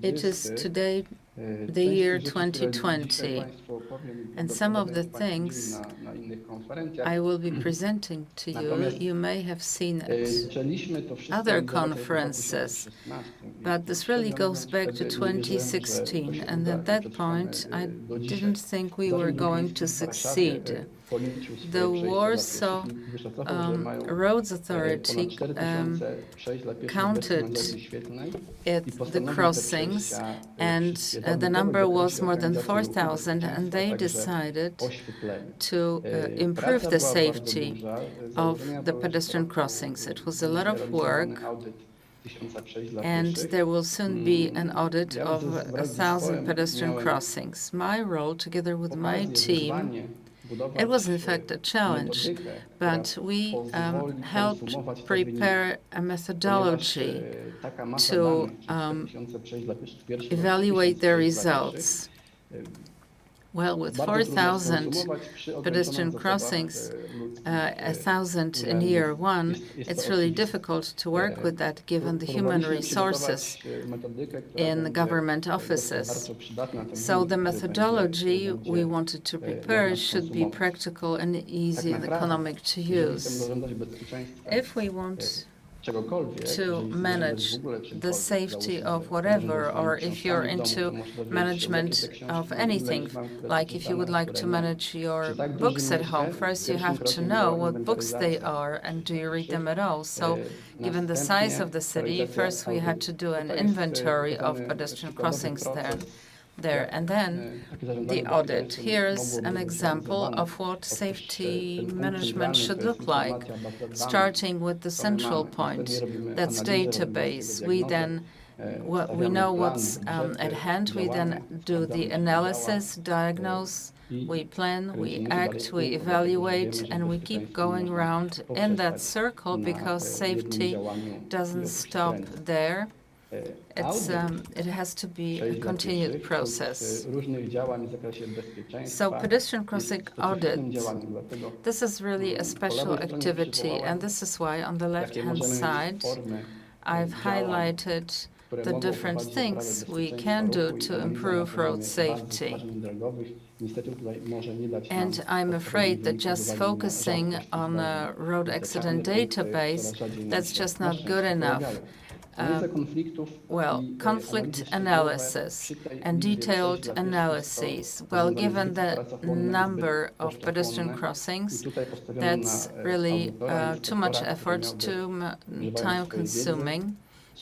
It is today the year 2020, and some of the things I will be presenting to you, you may have seen at other conferences, but this really goes back to 2016, and at that point I didn't think we were going to succeed. The Warsaw Roads Authority counted the crossings, and the number was more than 4,000, and they decided to improve the safety of the pedestrian crossings. It was a lot of work, and there will soon be an audit of 1,000 pedestrian crossings. My role, together with my team, it was in fact a challenge, but we helped prepare a methodology to evaluate the results. Well, with 4,000 pedestrian crossings, 1,000 in year one, it's really difficult to work with that given the human resources in government offices. So the methodology we wanted to prepare should be practical and easy and economic to use. If we want to manage the safety of whatever, or if you're into management of anything, like if you would like to manage your books at home, first you have to know what books they are and do you read them at all. So given the size of the city, first we had to do an inventory of pedestrian crossings there, and then the audit. Here's an example of what safety management should look like, starting with the central point, that's database. We then we know what's at hand. We then do the analysis, diagnose, we plan, we act, we evaluate, and we keep going around in that circle because safety doesn't stop there. It has to be a continued process. So pedestrian crossing audit, this is really a special activity, and this is why on the left-hand side I've highlighted the different things we can do to improve road safety. And I'm afraid that just focusing on a road accident database, that's just not good enough. Conflict analysis and detailed analyses. Well, given the number of pedestrian crossings, that's really too much effort, too time-consuming.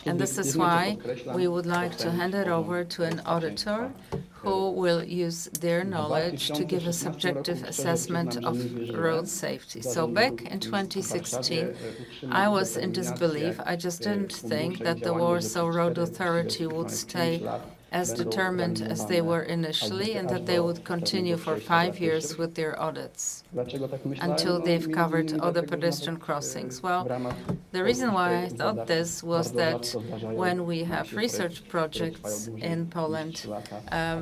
And this is why we would like to hand it over to an auditor who will use their knowledge to give a subjective assessment of road safety. So back in 2016, I was in disbelief. I just didn't think that the Warsaw Road Authority would stay as determined as they were initially, and that they would continue for 5 years with their audits until they've covered all the pedestrian crossings. Well, the reason why I thought this was that when we have research projects in Poland,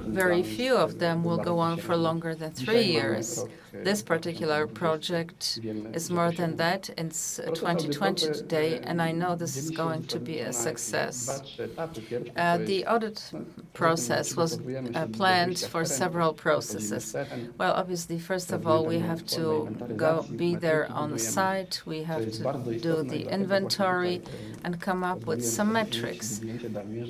very few of them will go on for longer than 3 years. This particular project is more than that. It's 2020 today, and I know this is going to be a success. The audit process was planned for several processes. Well, obviously, first of all, we have to be there on the site. We have to do the inventory and come up with some metrics.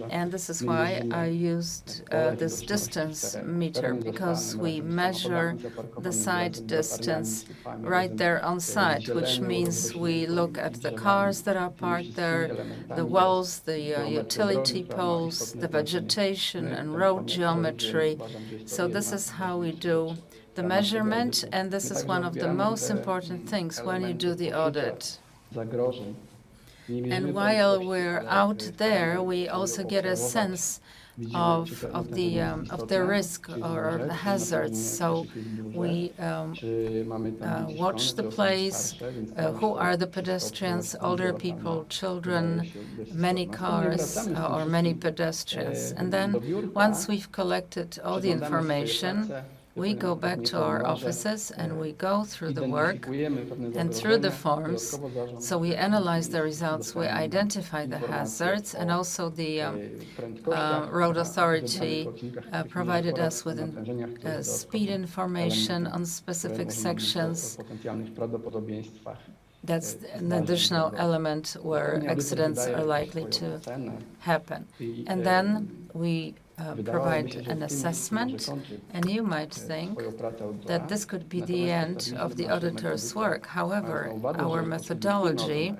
And this is why I used this distance meter, because we measure the site distance right there on site, which means we look at the cars that are parked there, the walls, the utility poles, the vegetation and road geometry. So this is how we do the measurement, and this is one of the most important things when you do the audit. And while we're out there, we also get a sense of the risk or the hazards. So we watch the place, who are the pedestrians, older people, children, many cars, or many pedestrians. And then once we've collected all the information, We go back to our offices and we go through the work and through the forms. So we analyze the results, we identify the hazards, and also the road authority provided us with speed information on specific sections. That's an additional element where accidents are likely to happen. And then we provide an assessment, and you might think that this could be the end of the auditor's work. However, our methodology,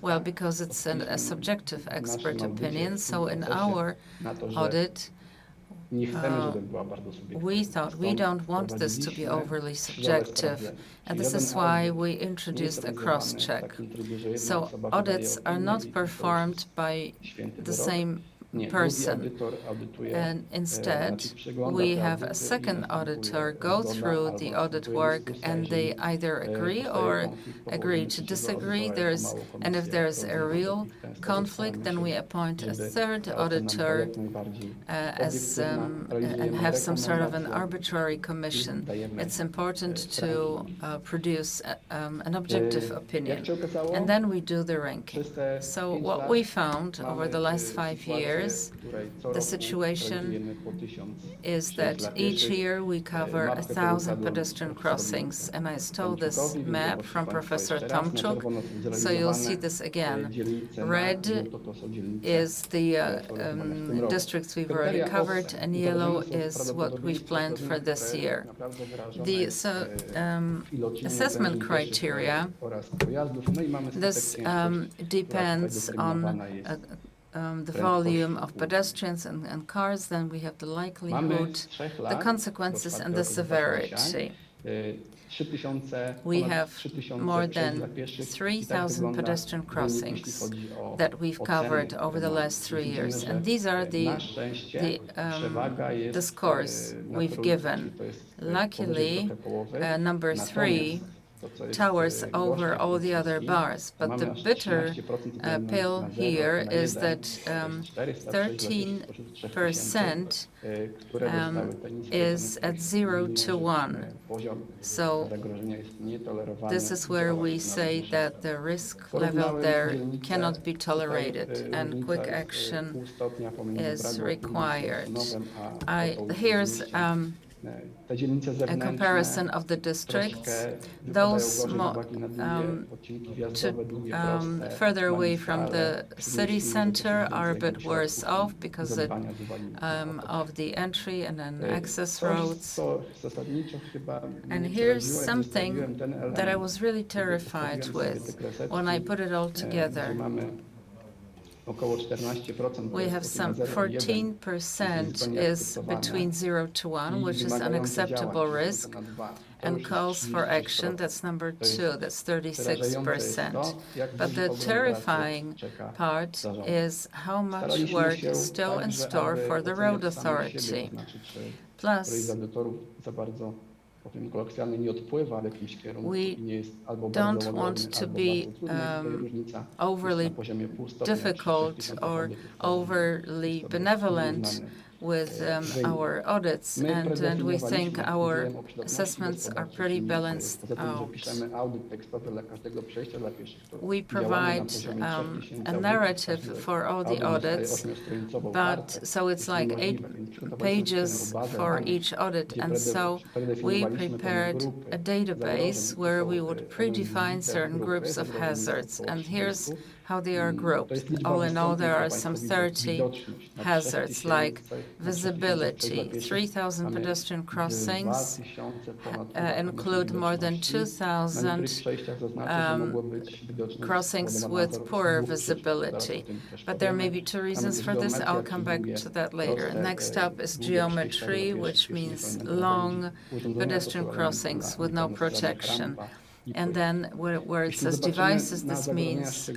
well, because it's a subjective expert opinion, so in our audit, we thought we don't want this to be overly subjective, and this is why we introduced a cross-check. So audits are not performed by the same person, and instead we have a second auditor go through the audit work, and they either agree or agree to disagree. And if there's a real conflict, then we appoint a third auditor and have some sort of an arbitrary commission. It's important to produce an objective opinion, and then we do the ranking. So what we found over the last 5 years, the situation is that each year we cover 1,000 pedestrian crossings, and I stole this map from Professor Tomczuk, so you'll see this again. Red is the districts we've already covered, and yellow is what we've planned for this year. The assessment criteria, this depends on the volume of pedestrians and cars, then we have the likelihood, the consequences, and the severity. We have more than 3,000 pedestrian crossings that we've covered over the last 3 years, and these are the scores we've given. Luckily, number 3 towers over all the other bars, but the bitter pill here is that 13% is at 0 to 1. So this is where we say that the risk level there cannot be tolerated and quick action is required. Here's a comparison of the districts. Those further away from the city center are a bit worse off because of the entry and then access roads. And here's something that I was really terrified with when I put it all together. We have some 14% is between 0 to 1, which is unacceptable risk, and calls for action, that's number 2, that's 36%. But the terrifying part is how much work is still in store for the road authority. Plus, we don't want to be overly difficult or overly benevolent with our audits, and we think our assessments are pretty balanced out. We provide a narrative for all the audits, but so it's like 8 pages for each audit, and so we prepared a database where we would predefine certain groups of hazards, and here's how they are grouped. All in all, there are some 30 hazards, like visibility. 3,000 pedestrian crossings include more than 2,000 crossings with poor visibility. But there may be 2 reasons for this. I'll come back to that later. Next up is geometry, which means long pedestrian crossings with no protection. And then where it says devices, this means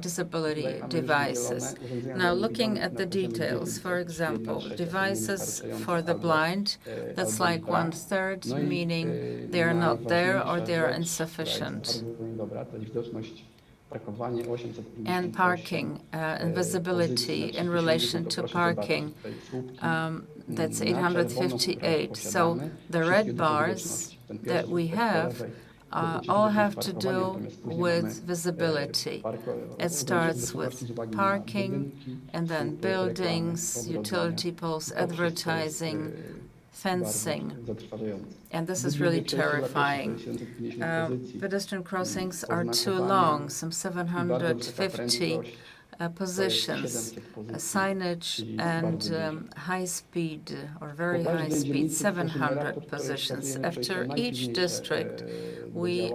disability devices. Now, looking at the details, for example, devices for the blind, that's like 1/3, meaning they are not there or they are insufficient. and parking and visibility in relation to parking. That's 858. So the red bars that we have all have to do with visibility. It starts with parking, and then buildings, utility poles, advertising, fencing. And this is really terrifying. Pedestrian crossings are too long, some 750 positions, signage and high speed or very high speed, 700 positions. After each district, we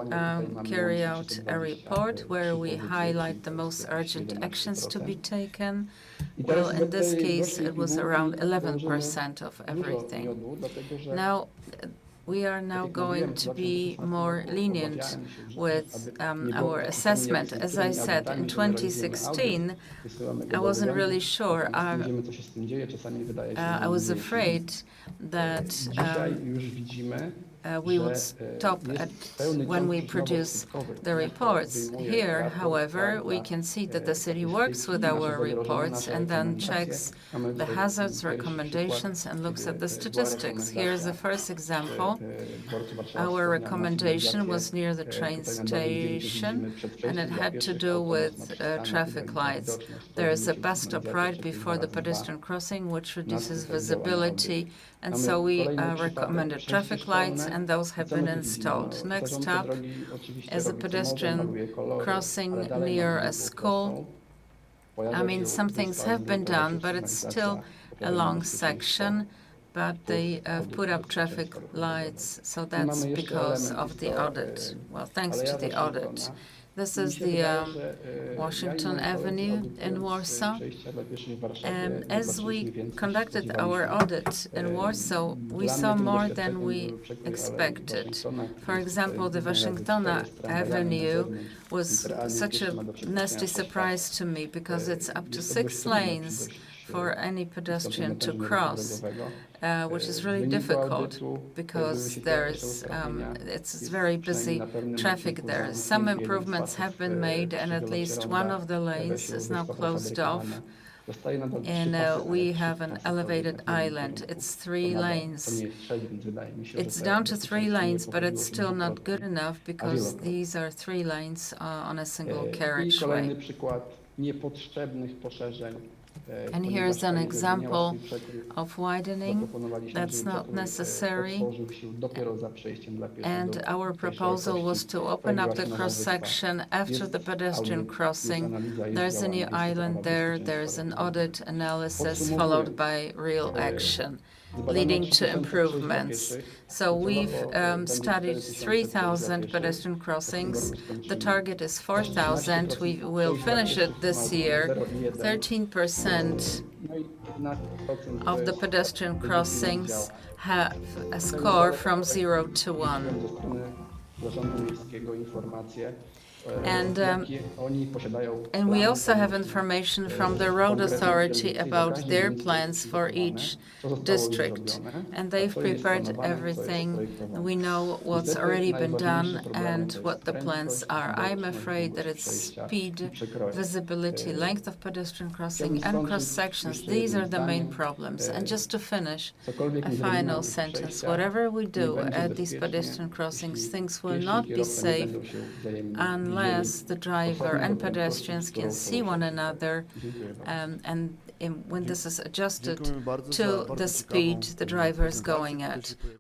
carry out a report where we highlight the most urgent actions to be taken. Well, in this case, it was around 11% of everything. Now, we are now going to be more lenient with our assessment. As I said, in 2016, I wasn't really sure. I was afraid that we would stop at when we produce the reports. Here, however, we can see that the city works with our reports and then checks the hazards, recommendations, and looks at the statistics. Here's the first example. Our recommendation was near the train station, and it had to do with traffic lights. There is a bus stop right before the pedestrian crossing, which reduces visibility, and so we recommended traffic lights, and those have been installed. Next up is a pedestrian crossing near a school. I mean, some things have been done, but it's still a long section. But they put up traffic lights, so that's because of the audit. Well, thanks to the audit. This is the Washington Avenue in Warsaw. And as we conducted our audit in Warsaw, we saw more than we expected. For example, the Washington Avenue was such a nasty surprise to me because it's up to 6 lanes for any pedestrian to cross, which is really difficult because it's very busy traffic there. Some improvements have been made, and at least one of the lanes is now closed off. And we have an elevated island. It's 3 lanes. It's down to 3 lanes, but it's still not good enough because these are 3 lanes on a single carriageway. And here's an example of widening that's not necessary. And our proposal was to open up the cross-section after the pedestrian crossing. There's a new island there. There's an audit analysis followed by real action, leading to improvements. So we've studied 3,000 pedestrian crossings. The target is 4,000. We will finish it this year. 13% of the pedestrian crossings have a score from 0 to 1. And we also have information from the road authority about their plans for each district. And they've prepared everything. We know what's already been done and what the plans are. I'm afraid that it's speed, visibility, length of pedestrian crossing, and cross-sections. These are the main problems. And just to finish, a final sentence. Whatever we do at these pedestrian crossings, things will not be safe unless the driver and pedestrians can see one another, and when this is adjusted to the speed the driver is going at.